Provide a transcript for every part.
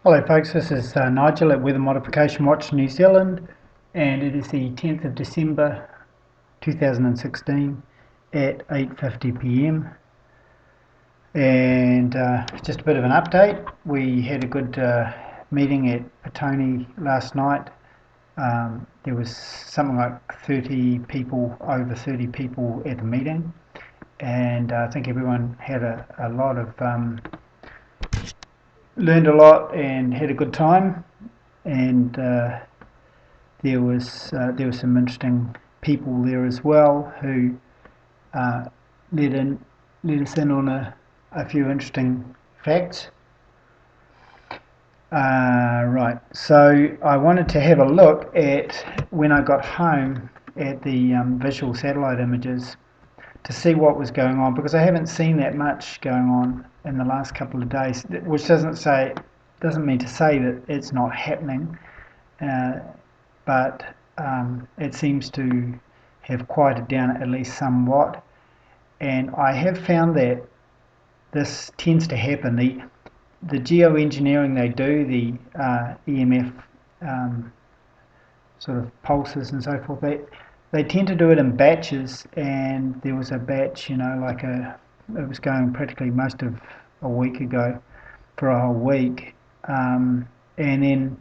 Hello folks, this is Nigel at Weather Modification Watch New Zealand, and it is the 10th of December 2016 at 8:50 p.m. and just a bit of an update. We had a good meeting at Petone last night. There was something like 30 people, over 30 people at the meeting, and I think everyone had a lot of learned a lot and had a good time, and there was some interesting people there as well who uh, let us in on a few interesting facts. Right, so I wanted to have a look at, when I got home, at the visual satellite images to see what was going on, because I haven't seen that much going on in the last couple of days, which doesn't mean to say that it's not happening, but it seems to have quieted down at least somewhat. And I have found that this tends to happen. The geo-engineering they do, the EMF sort of pulses and so forth, they tend to do it in batches, and there was a batch, it was going practically most of a week ago for a whole week, and then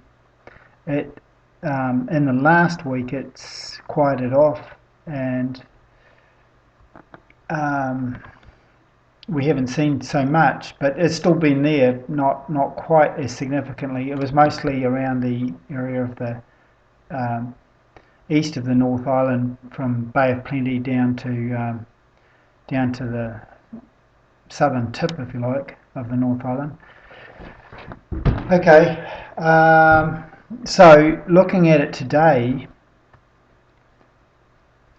it in the last week it's quieted off, and we haven't seen so much, but it's still been there, not quite as significantly. It was mostly around the area of the east of the North Island, from Bay of Plenty down to the southern tip, if you like, of the North Island. Okay, so looking at it today,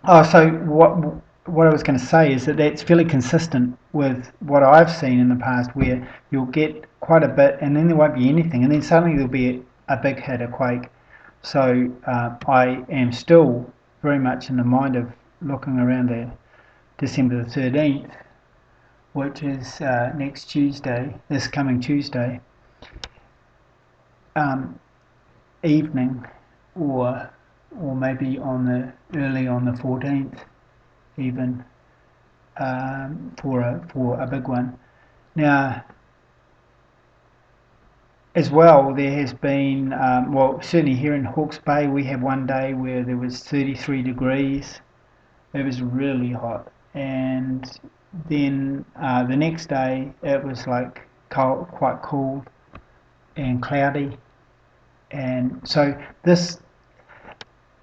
so what I was going to say is that that's fairly consistent with what I've seen in the past, where you'll get quite a bit and then there won't be anything, and then suddenly there'll be a big hit, a quake. So I am still very much in the mind of looking around the December the 13th, which is next Tuesday, this coming Tuesday evening, or maybe early on the 14th even, for a big one. Now, as well, there has been, certainly here in Hawke's Bay, we had one day where there was 33 degrees. It was really hot, and then the next day it was like quite cool and cloudy, and so this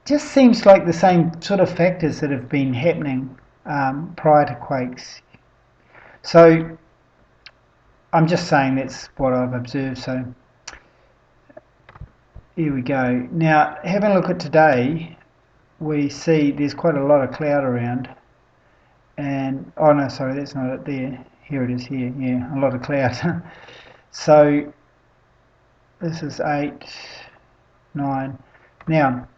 just seems like the same sort of factors that have been happening prior to quakes. So I'm just saying that's what I've observed. So here we go. Now, having a look at today, we see there's quite a lot of cloud around, and oh no, sorry, that's not it there. Here it is. Here, yeah, a lot of cloud. So this is 8, 9. Now,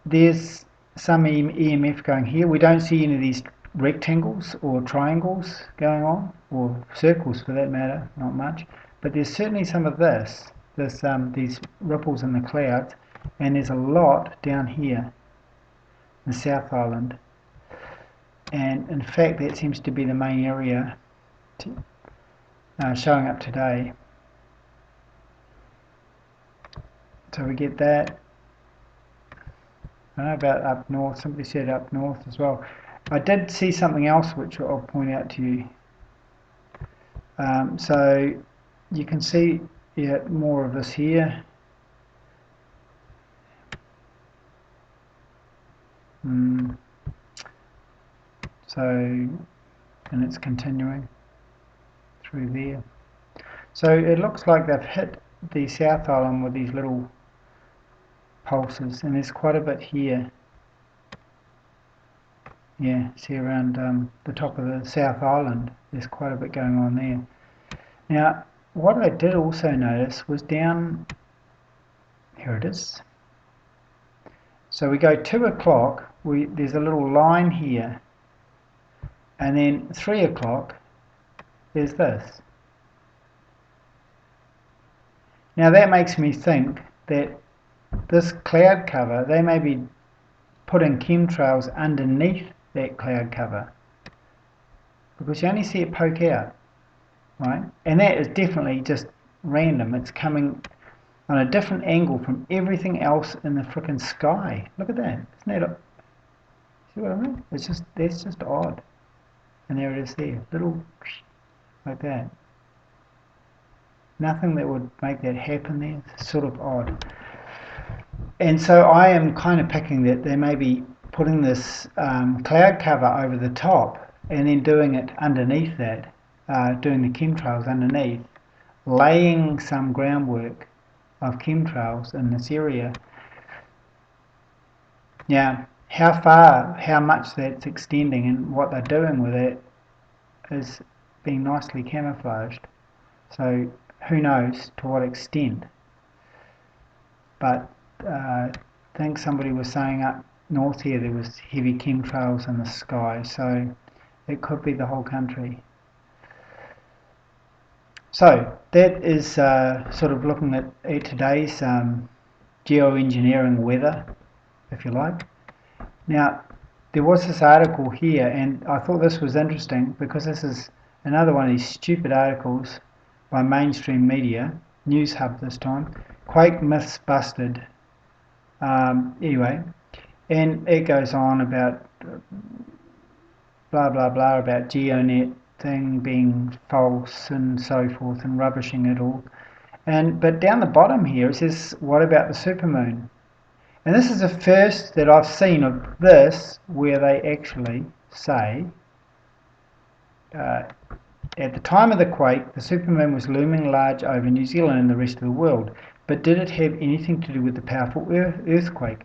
there's some EMF going here. We don't see any of these rectangles or triangles going on, or circles for that matter, not much. But there's certainly some of these ripples in the clouds, and there's a lot down here in the South Island. And in fact, that seems to be the main area showing up today. So we get that. I don't know about up north. Somebody said up north as well. I did see something else which I'll point out to you. So you can see, yeah, more of this here. So, and it's continuing through there. So it looks like they've hit the South Island with these little pulses, and there's quite a bit here. Yeah, see around the top of the South Island, there's quite a bit going on there. Now, what I did also notice was down, here it is. So we go 2 o'clock, there's a little line here, and then 3 o'clock, there's this. Now that makes me think that this cloud cover, they may be putting chemtrails underneath that cloud cover, because you only see it poke out, right? And that is definitely just random. It's coming on a different angle from everything else in the frickin' sky. Look at that. Isn't that see what I mean? That's just odd. And there it is there, little like that. Nothing that would make that happen there. It's sort of odd. And so I am kind of picking that they may be putting this cloud cover over the top and then doing it underneath that, doing the chemtrails underneath, laying some groundwork of chemtrails in this area. Now, how much that's extending and what they're doing with it is being nicely camouflaged. So who knows to what extent. But I think somebody was saying up north here there was heavy chemtrails in the sky, so it could be the whole country. So that is sort of looking at today's geoengineering weather, if you like. Now, there was this article here, and I thought this was interesting because this is another one of these stupid articles by mainstream media, News Hub this time. Quake myths busted. Anyway, and it goes on about blah blah blah about GeoNet thing being false and so forth and rubbishing it all. But down the bottom here it says, what about the supermoon? And this is the first that I've seen of this where they actually say at the time of the quake, the supermoon was looming large over New Zealand and the rest of the world. But did it have anything to do with the powerful earthquake?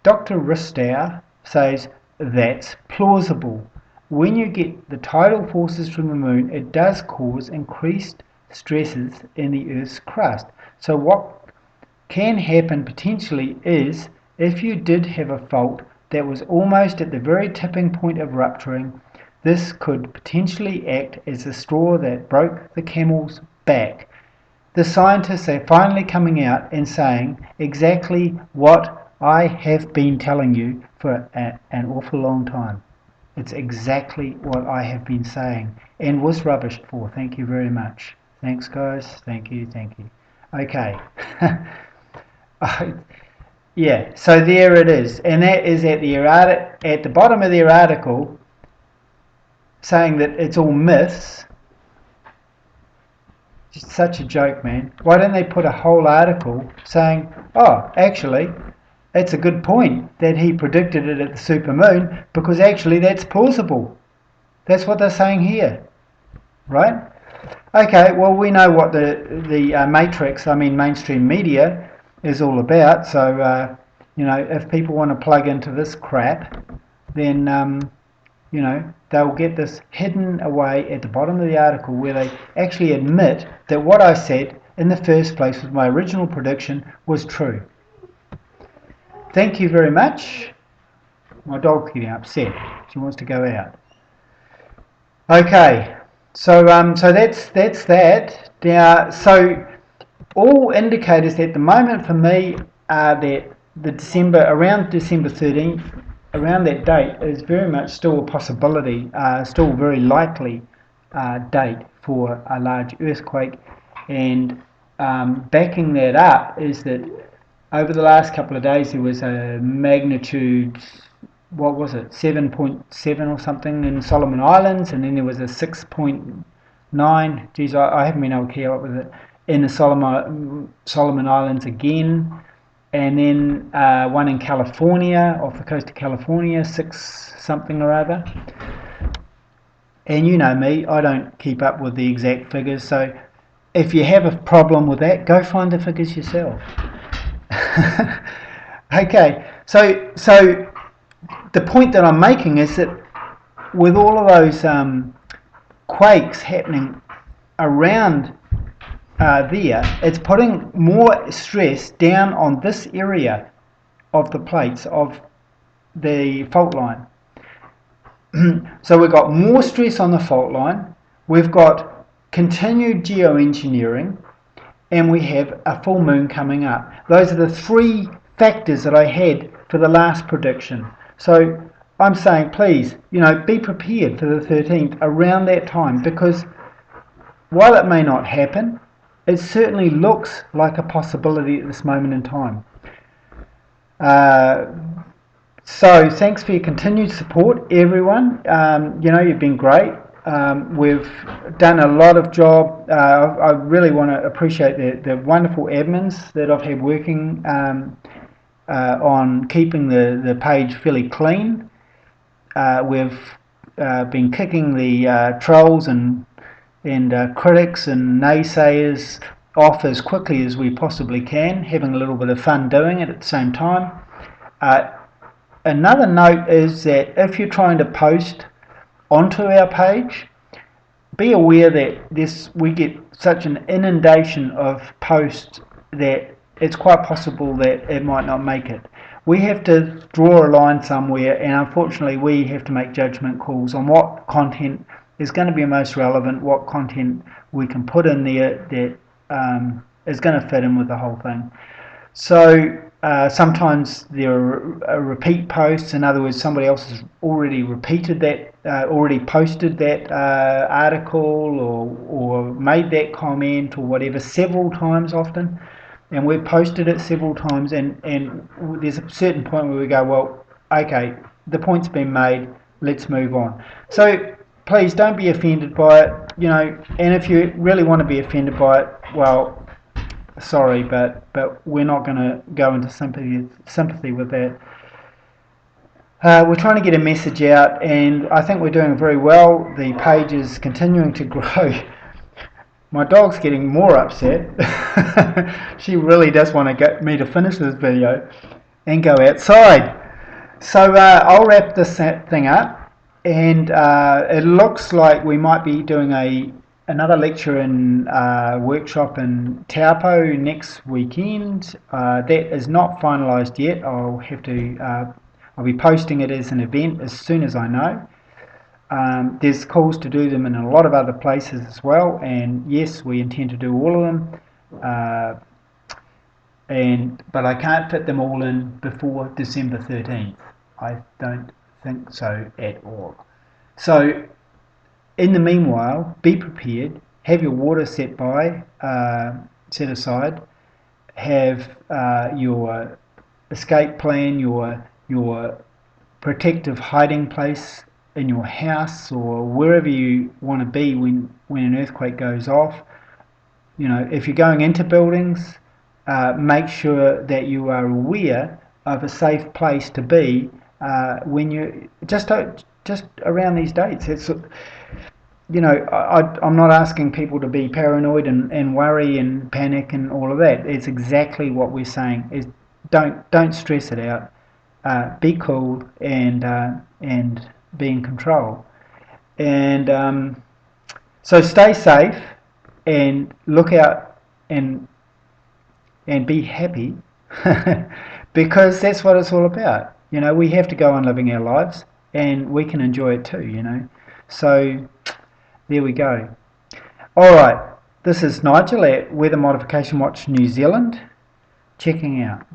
Dr. Ristow says that's plausible. When you get the tidal forces from the moon, it does cause increased stresses in the Earth's crust. So what can happen potentially is, if you did have a fault that was almost at the very tipping point of rupturing, this could potentially act as the straw that broke the camel's back. The scientists are finally coming out and saying exactly what I have been telling you for an awful long time. It's exactly what I have been saying and was rubbished for. Thank you very much. Thanks, guys. Thank you. Okay. Yeah, so there it is. And that is at the bottom of their article, saying that it's all myths. Just such a joke, man. Why don't they put a whole article saying, oh, actually, it's a good point that he predicted it at the supermoon, because actually that's plausible. That's what they're saying here, right? Okay, well, we know what the matrix, mainstream media, is all about. So, if people want to plug into this crap, then, they'll get this hidden away at the bottom of the article where they actually admit that what I said in the first place with my original prediction was true. Thank you very much. My dog's getting upset. She wants to go out. Okay, so that's that. Now, so all indicators at the moment for me are that around December 13th, around that date, is very much still a possibility, still a very likely date for a large earthquake. And backing that up is that over the last couple of days there was a magnitude, what was it, 7.7 or something in Solomon Islands, and then there was a 6.9, geez, I haven't been able to keep up with it, in the Solomon Islands again, and then one in California, off the coast of California, 6 something or other. And you know me, I don't keep up with the exact figures, so if you have a problem with that, go find the figures yourself. Okay, so the point that I'm making is that with all of those quakes happening around there, it's putting more stress down on this area of the plates of the fault line. So we've got more stress on the fault line, we've got continued geoengineering, and we have a full moon coming up. Those are the three factors that I had for the last prediction. So I'm saying, please, be prepared for the 13th around that time, because while it may not happen, it certainly looks like a possibility at this moment in time. So thanks for your continued support, everyone. You've been great. We've done a lot of job. I really want to appreciate the wonderful admins that I've had working on keeping the page fairly clean. We've been kicking the trolls and critics and naysayers off as quickly as we possibly can, having a little bit of fun doing it at the same time. Another note is that if you're trying to post onto our page, be aware that we get such an inundation of posts that it's quite possible that it might not make it. We have to draw a line somewhere, and unfortunately we have to make judgment calls on what content is going to be most relevant, what content we can put in there that is going to fit in with the whole thing. So sometimes there are repeat posts. In other words, somebody else has already repeated that, already posted that article or made that comment or whatever several times often, and we've posted it several times, and there's a certain point where we go, well, okay, the point's been made, let's move on. So please don't be offended by it, and if you really want to be offended by it, well, sorry, but we're not going to go into sympathy with that. We're trying to get a message out, and I think we're doing very well. The page is continuing to grow. My dog's getting more upset. She really does want to get me to finish this video and go outside. So I'll wrap this thing up, and it looks like we might be doing another lecture and workshop in Taupo next weekend. That is not finalised yet. I'll be posting it as an event as soon as I know. There's calls to do them in a lot of other places as well, and yes, we intend to do all of them. But I can't fit them all in before December 13th. I don't think so at all. So in the meanwhile, be prepared. Have your water set aside. Have your escape plan, your protective hiding place in your house or wherever you want to be when an earthquake goes off. If you're going into buildings, make sure that you are aware of a safe place to be when you just around these dates. It's I'm not asking people to be paranoid and worry and panic and all of that. It's exactly what we're saying. Is don't stress it out. Be cool and be in control. And so stay safe and look out and be happy because that's what it's all about. We have to go on living our lives and we can enjoy it too. So there we go. Alright, this is Nigel at Weather Modification Watch New Zealand, checking out.